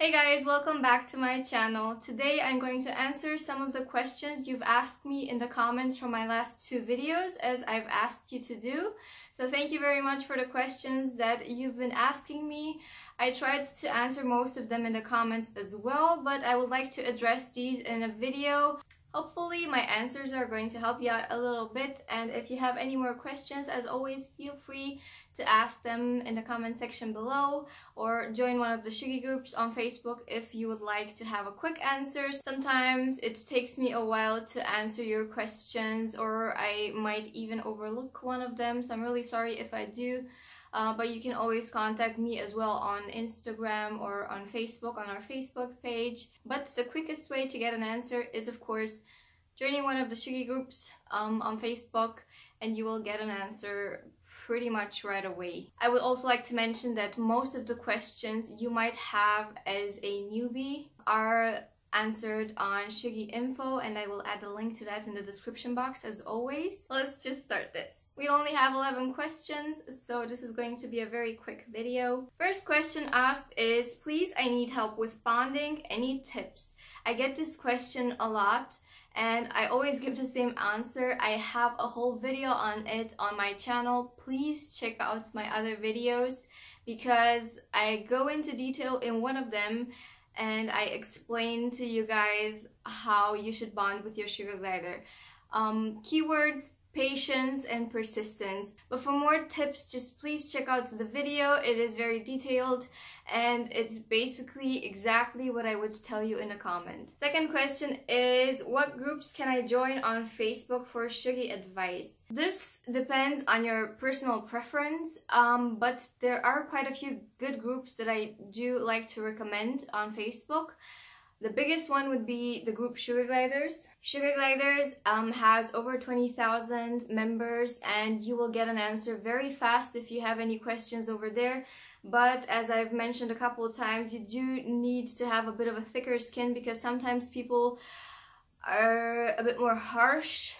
Hey guys, welcome back to my channel. Today I'm going to answer some of the questions you've asked me in the comments from my last two videos, as I've asked you to do. So thank you very much for the questions that you've been asking me. I tried to answer most of them in the comments as well, but I would like to address these in a video. Hopefully my answers are going to help you out a little bit, and if you have any more questions, as always, feel free to ask them in the comment section below, or join one of the Suggie groups on Facebook if you would like to have a quick answer. Sometimes it takes me a while to answer your questions, or I might even overlook one of them, so I'm really sorry if I do. But you can always contact me as well on Instagram or on Facebook, on our Facebook page. But the quickest way to get an answer is, of course, joining one of the Suggie groups on Facebook, and you will get an answer pretty much right away. I would also like to mention that most of the questions you might have as a newbie are answered on Suggie info, and I will add a link to that in the description box as always. Let's just start this. We only have 11 questions, so this is going to be a very quick video. First question asked is, please, I need help with bonding. Any tips? I get this question a lot, and I always give the same answer. I have a whole video on it on my channel. Please check out my other videos, because I go into detail in one of them and I explain to you guys how you should bond with your sugar glider. Keywords: patience and persistence. But for more tips, just please check out the video. It is very detailed, and it's basically exactly what I would tell you in a comment. Second question is, what groups can I join on Facebook for Suggie advice? This depends on your personal preference, but there are quite a few good groups that I do like to recommend on Facebook. The biggest one would be the group Sugar Gliders. Sugar Gliders has over 20,000 members, and you will get an answer very fast if you have any questions over there. But as I've mentioned a couple of times, you do need to have a bit of a thicker skin, because sometimes people are a bit more harsh,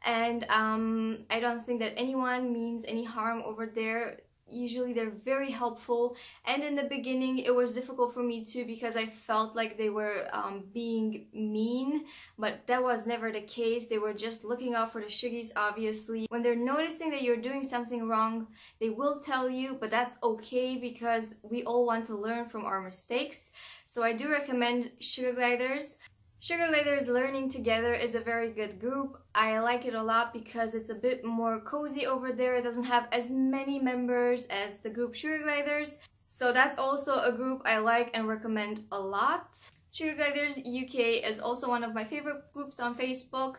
and I don't think that anyone means any harm over there. Usually they're very helpful, and in the beginning it was difficult for me too, because I felt like they were being mean, but that was never the case. They were just looking out for the Suggies, obviously. When they're noticing that you're doing something wrong, they will tell you, but that's okay, because we all want to learn from our mistakes. So I do recommend Sugar Gliders. Sugar Gliders Learning Together is a very good group. I like it a lot because it's a bit more cozy over there. It doesn't have as many members as the group Sugar Gliders. So that's also a group I like and recommend a lot. Sugar Gliders UK is also one of my favorite groups on Facebook.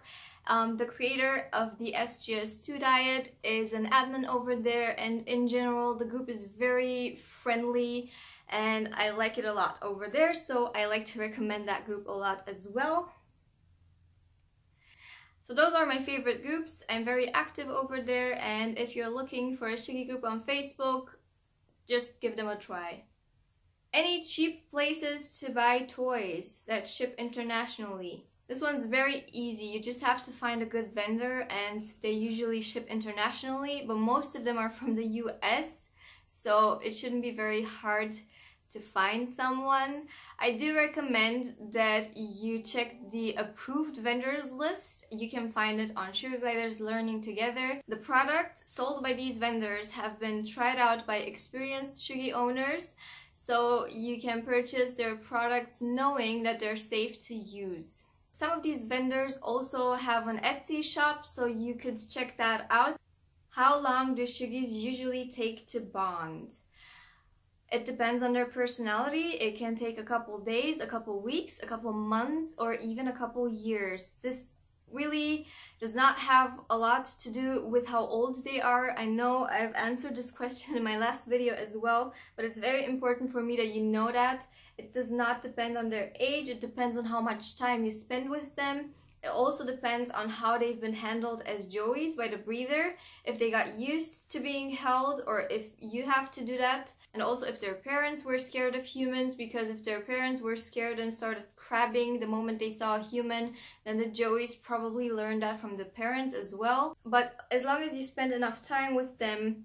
The creator of the SGS2 diet is an admin over there, and in general the group is very friendly, and I like it a lot over there, so I like to recommend that group a lot as well. So those are my favorite groups. I'm very active over there, and if you're looking for a Suggie group on Facebook, just give them a try. Any cheap places to buy toys that ship internationally? This one's very easy. You just have to find a good vendor, and they usually ship internationally, but most of them are from the US, so it shouldn't be very hard to find someone. I do recommend that you check the approved vendors list. You can find it on Sugar Gliders Learning Together. The products sold by these vendors have been tried out by experienced Suggie owners, so you can purchase their products knowing that they're safe to use. Some of these vendors also have an Etsy shop, so you could check that out. How long do Suggies usually take to bond? It depends on their personality. It can take a couple days, a couple weeks, a couple months, or even a couple years. This really does not have a lot to do with how old they are. I know I've answered this question in my last video as well, but it's very important for me that you know that. It does not depend on their age. It depends on how much time you spend with them. It also depends on how they've been handled as joeys by the breeder, if they got used to being held or if you have to do that. And also if their parents were scared of humans, because if their parents were scared and started crabbing the moment they saw a human, then the joeys probably learned that from the parents as well. But as long as you spend enough time with them,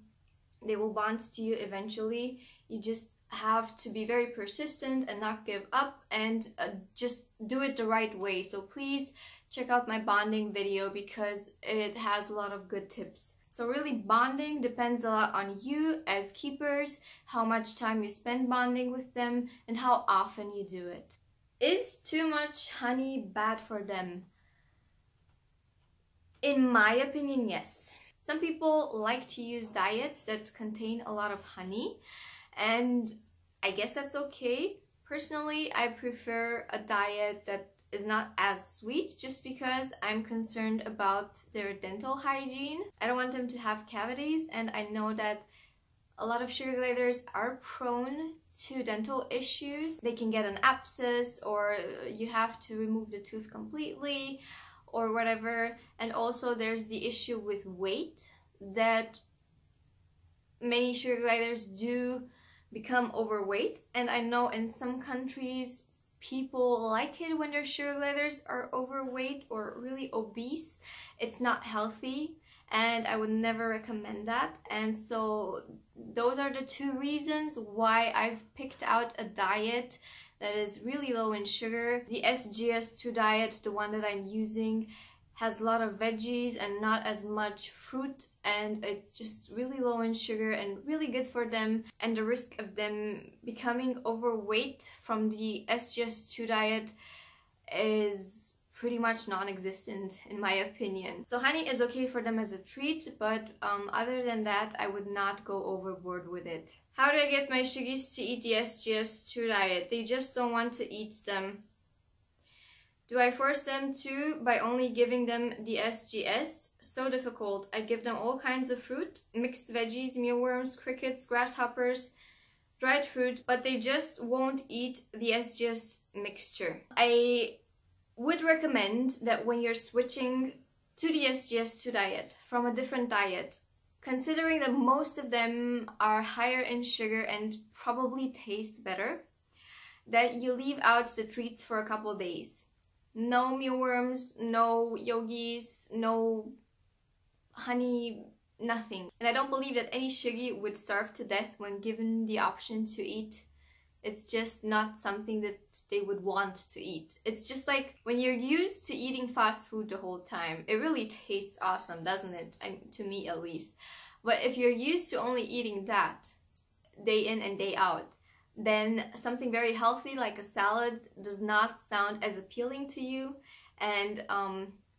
they will bond to you eventually. You just have to be very persistent and not give up, and just do it the right way. So please check out my bonding video because it has a lot of good tips. So really, bonding depends a lot on you as keepers, how much time you spend bonding with them, and how often you do it. Is too much honey bad for them? In my opinion, yes. Some people like to use diets that contain a lot of honey, and I guess that's okay. Personally, I prefer a diet that is not as sweet, just because I'm concerned about their dental hygiene. I don't want them to have cavities, and I know that a lot of sugar gliders are prone to dental issues. They can get an abscess, or you have to remove the tooth completely, or whatever. And also there's the issue with weight, that many sugar gliders do become overweight, and I know in some countries people like it when their sugar gliders are overweight or really obese. It's not healthy, and I would never recommend that. And so those are the two reasons why I've picked out a diet that is really low in sugar. The SGS2 diet, the one that I'm using, has a lot of veggies and not as much fruit, and it's just really low in sugar and really good for them. And the risk of them becoming overweight from the SGS2 diet is pretty much non-existent in my opinion. So honey is okay for them as a treat, but other than that, I would not go overboard with it. How do I get my suggies to eat the SGS2 diet? They just don't want to eat them. Do I force them to by only giving them the SGS? So difficult. I give them all kinds of fruit, mixed veggies, mealworms, crickets, grasshoppers, dried fruit, but they just won't eat the SGS mixture. I would recommend that when you're switching to the SGS2 diet from a different diet, considering that most of them are higher in sugar and probably taste better, that you leave out the treats for a couple days. No mealworms, no yogis, no honey, nothing. And I don't believe that any Suggie would starve to death when given the option to eat. It's just not something that they would want to eat. It's just like when you're used to eating fast food the whole time, it really tastes awesome, doesn't it? To me at least. But if you're used to only eating that day in and day out, then something very healthy like a salad does not sound as appealing to you. And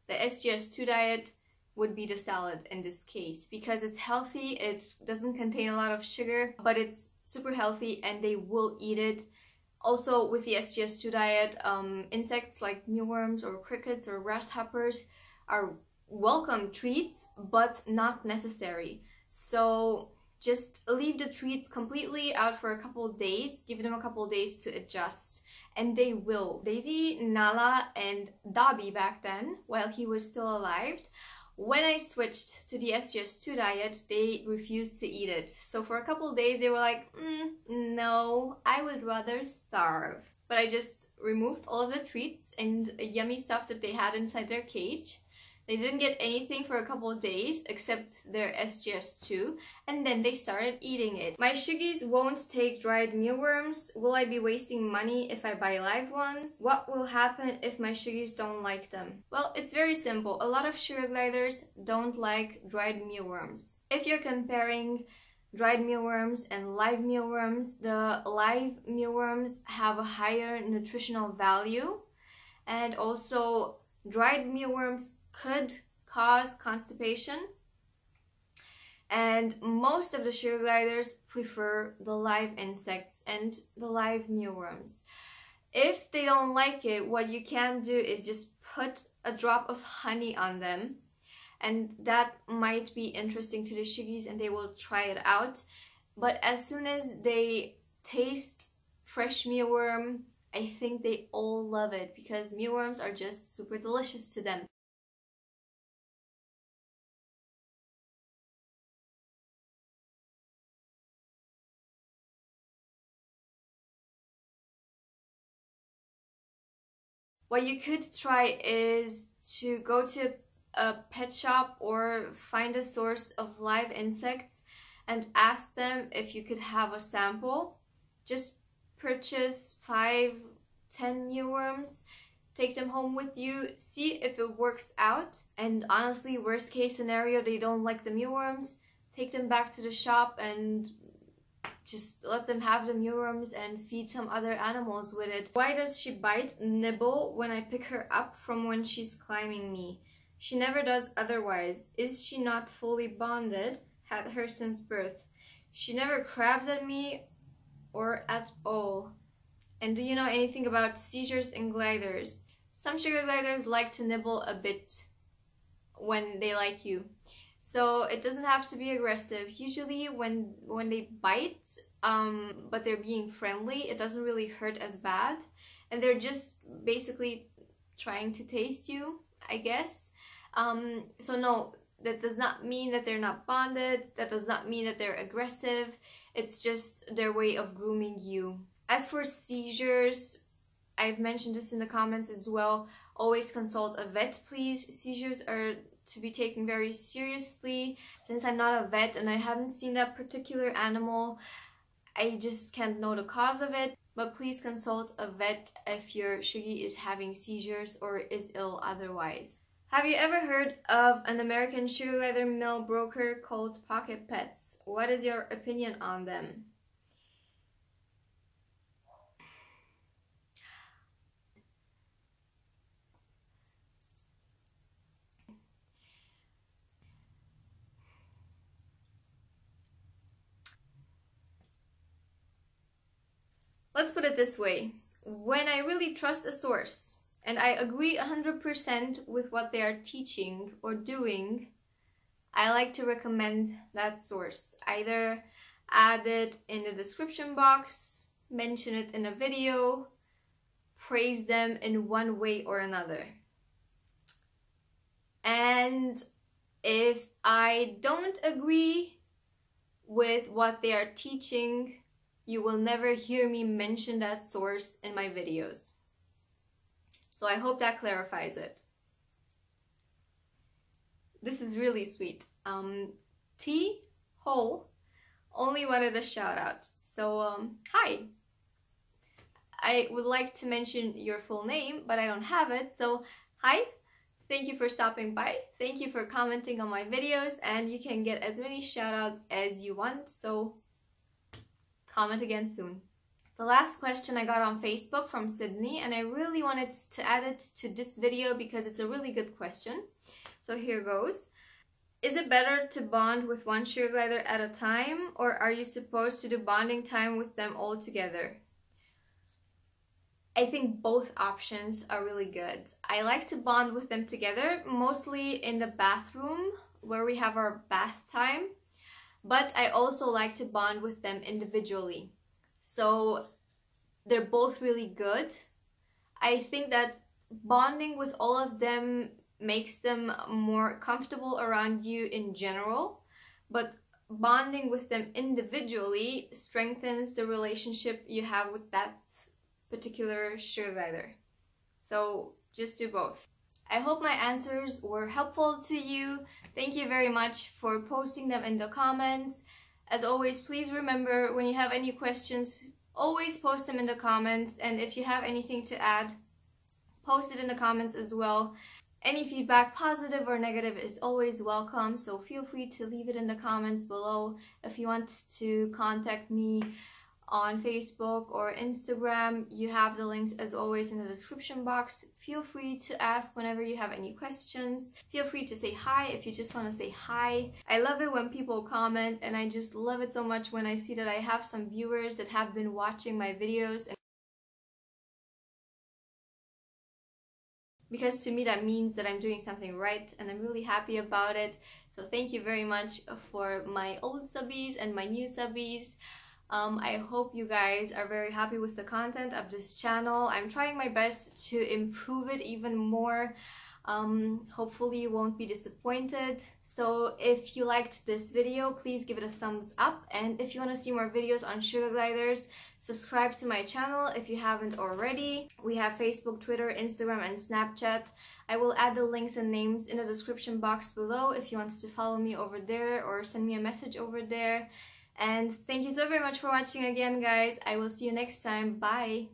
the SGS2 diet would be the salad in this case, because it's healthy, it doesn't contain a lot of sugar, but it's super healthy and they will eat it. Also with the SGS2 diet, insects like mealworms or crickets or grasshoppers are welcome treats, but not necessary. So just leave the treats completely out for a couple of days, give them a couple of days to adjust, and they will. Daisy, Nala, and Dobby back then, while he was still alive, when I switched to the SGS2 diet, they refused to eat it. So for a couple of days they were like, no, I would rather starve. But I just removed all of the treats and yummy stuff that they had inside their cage. They didn't get anything for a couple of days except their SGS2, and then they started eating it. My Suggies won't take dried mealworms. Will I be wasting money if I buy live ones? What will happen if my Suggies don't like them? Well, it's very simple. A lot of sugar gliders don't like dried mealworms. If you're comparing dried mealworms and live mealworms, the live mealworms have a higher nutritional value, and also dried mealworms could cause constipation, and most of the sugar gliders prefer the live insects and the live mealworms. If they don't like it, what you can do is just put a drop of honey on them, and that might be interesting to the Suggies and they will try it out. But as soon as they taste fresh mealworm, I think they all love it, because mealworms are just super delicious to them. What you could try is to go to a pet shop or find a source of live insects and ask them if you could have a sample, just purchase 5, 10 mealworms, take them home with you, see if it works out. And honestly, worst case scenario, they don't like the mealworms, take them back to the shop and just let them have the mealworms and feed some other animals with it. Why does she bite, nibble when I pick her up from when she's climbing me? She never does otherwise. Is she not fully bonded? Had her since birth. She never crabs at me or at all. And do you know anything about seizures and gliders? Some sugar gliders like to nibble a bit when they like you. So it doesn't have to be aggressive. Usually when they bite, but they're being friendly, it doesn't really hurt as bad. And they're just basically trying to taste you, I guess. So no, that does not mean that they're not bonded. That does not mean that they're aggressive. It's just their way of grooming you. As for seizures, I've mentioned this in the comments as well. Always consult a vet, please. Seizures are to be taken very seriously. Since I'm not a vet and I haven't seen that particular animal, I just can't know the cause of it. But please consult a vet if your Suggie is having seizures or is ill otherwise. Have you ever heard of an American sugar glider mill broker called Pocket Pets? What is your opinion on them? Let's put it this way. When I really trust a source and I agree 100% with what they are teaching or doing, I like to recommend that source. Either add it in the description box, mention it in a video, praise them in one way or another. And if I don't agree with what they are teaching, you will never hear me mention that source in my videos. So I hope that clarifies it. This is really sweet. T Hole only wanted a shout out. So hi. I would like to mention your full name, but I don't have it. So hi. Thank you for stopping by. Thank you for commenting on my videos, and you can get as many shout outs as you want. So comment again soon. The last question I got on Facebook from Sydney, and I really wanted to add it to this video because it's a really good question. So here goes. Is it better to bond with one sugar glider at a time, or are you supposed to do bonding time with them all together? I think both options are really good. I like to bond with them together, mostly in the bathroom where we have our bath time. But I also like to bond with them individually. So they're both really good. I think that bonding with all of them makes them more comfortable around you in general. But bonding with them individually strengthens the relationship you have with that particular sugar glider. So just do both. I hope my answers were helpful to you. Thank you very much for posting them in the comments. As always, please remember, when you have any questions, always post them in the comments. And if you have anything to add, post it in the comments as well. Any feedback, positive or negative, is always welcome. So feel free to leave it in the comments below. If you want to contact me on Facebook or Instagram, you have the links as always in the description box. Feel free to ask whenever you have any questions. Feel free to say hi if you just want to say hi. I love it when people comment, and I just love it so much when I see that I have some viewers that have been watching my videos, because to me that means that I'm doing something right, and I'm really happy about it. So thank you very much for my old subbies and my new subbies. I hope you guys are very happy with the content of this channel. I'm trying my best to improve it even more. Hopefully you won't be disappointed. So if you liked this video, please give it a thumbs up. And if you want to see more videos on sugar gliders, subscribe to my channel if you haven't already. We have Facebook, Twitter, Instagram, and Snapchat. I will add the links and names in the description box below if you want to follow me over there or send me a message over there. And thank you so very much for watching again, guys. I will see you next time. Bye.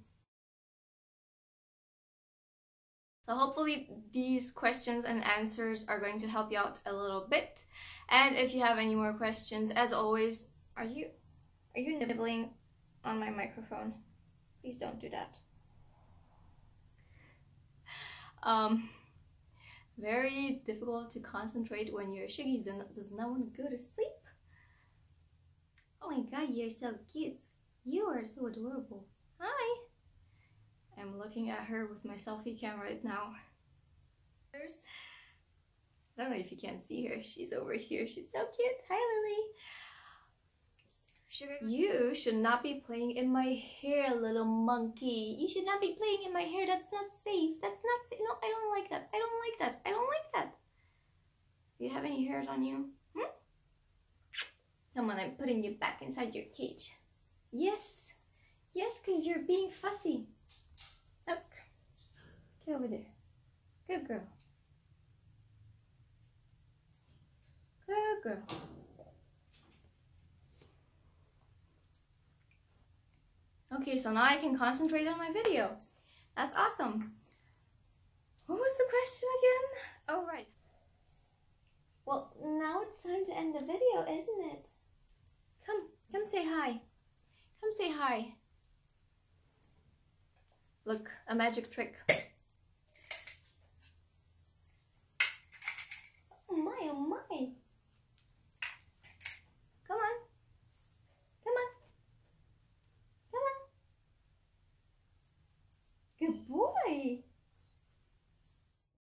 So hopefully these questions and answers are going to help you out a little bit. And if you have any more questions, as always, are you nibbling on my microphone? Please don't do that. Very difficult to concentrate when your Suggie does not want to go to sleep. Oh my god, you're so cute. You are so adorable. Hi. I'm looking at her with my selfie camera right now. I don't know if you can see her. She's over here. She's so cute. Hi, Lily. Sugar. You should not be playing in my hair, little monkey. You should not be playing in my hair. That's not safe. That's not safe. No, I don't like that. I don't like that. I don't like that. Do you have any hairs on you? Come on, I'm putting you back inside your cage. Yes. Yes, because you're being fussy. Look. Get over there. Good girl. Good girl. Okay, so now I can concentrate on my video. That's awesome. What was the question again? Oh, right. Well, now it's time to end the video, isn't it? Come say hi. Come say hi. Look, a magic trick.